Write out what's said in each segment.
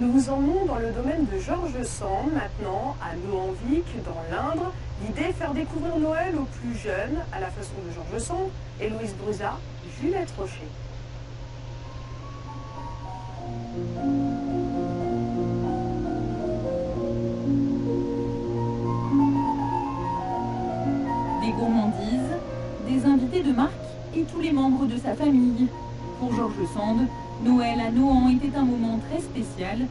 Nous vous emmenons dans le domaine de Georges Sand, maintenant à Nohant-Vic, dans l'Indre. L'idée est de faire découvrir Noël aux plus jeunes, à la façon de Georges Sand, Héloïse Bruzat, Juliette Rocher. Des gourmandises, des invités de marque et tous les membres de sa famille. Pour Georges Sand, Noël à Nohant était un moment très spécial.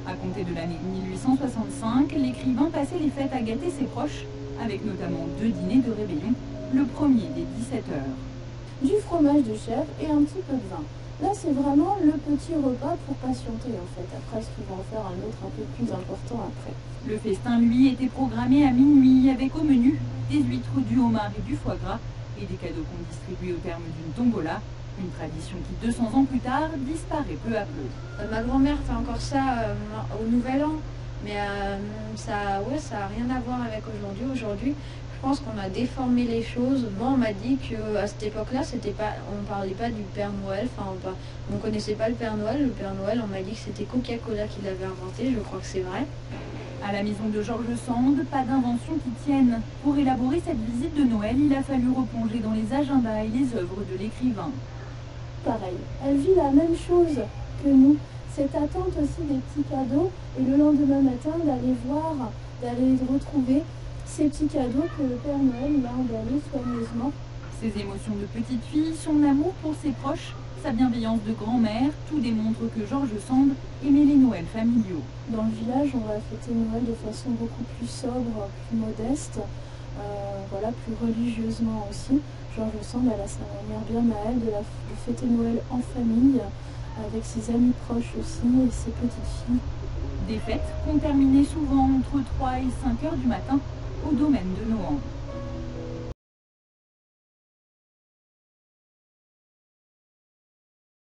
À compter de l'année 1865, l'écrivain passait les fêtes à gâter ses proches, avec notamment 2 dîners de réveillon, le premier dès 17h. Du fromage de chèvre et un petit peu de vin. Là, c'est vraiment le petit repas pour patienter, en fait. Après, ce qu'ils vont en faire un autre un peu plus important après. Le festin, lui, était programmé à minuit, avec au menu des huîtres, du homard et du foie gras, et des cadeaux qu'on distribuait au terme d'une tombola. Une tradition qui, 200 ans plus tard, disparaît peu à peu. Ma grand-mère fait encore ça au Nouvel An, mais ça a rien à voir avec aujourd'hui. Aujourd'hui, je pense qu'on a déformé les choses. Moi, on m'a dit qu'à cette époque-là, on ne parlait pas du Père Noël, on ne connaissait pas le Père Noël. Le Père Noël, on m'a dit que c'était Coca-Cola qui l'avait inventé, je crois que c'est vrai. À la maison de Georges Sand, pas d'invention qui tienne. Pour élaborer cette visite de Noël, il a fallu replonger dans les agendas et les œuvres de l'écrivain. Pareil, elle vit la même chose que nous. Cette attente aussi des petits cadeaux et le lendemain matin d'aller retrouver ces petits cadeaux que le Père Noël m'a emballés soigneusement. Ses émotions de petite fille, son amour pour ses proches, sa bienveillance de grand-mère, tout démontre que Georges Sand aimait les Noëls familiaux. Dans le village, on va fêter Noël de façon beaucoup plus sobre, plus modeste, plus religieusement aussi. Georges Sand, elle a sa manière bien à elle de fêter Noël en famille, avec ses amis proches aussi et ses petites filles. Des fêtes qu'on terminait souvent entre 3 et 5 heures du matin au domaine de Nohant.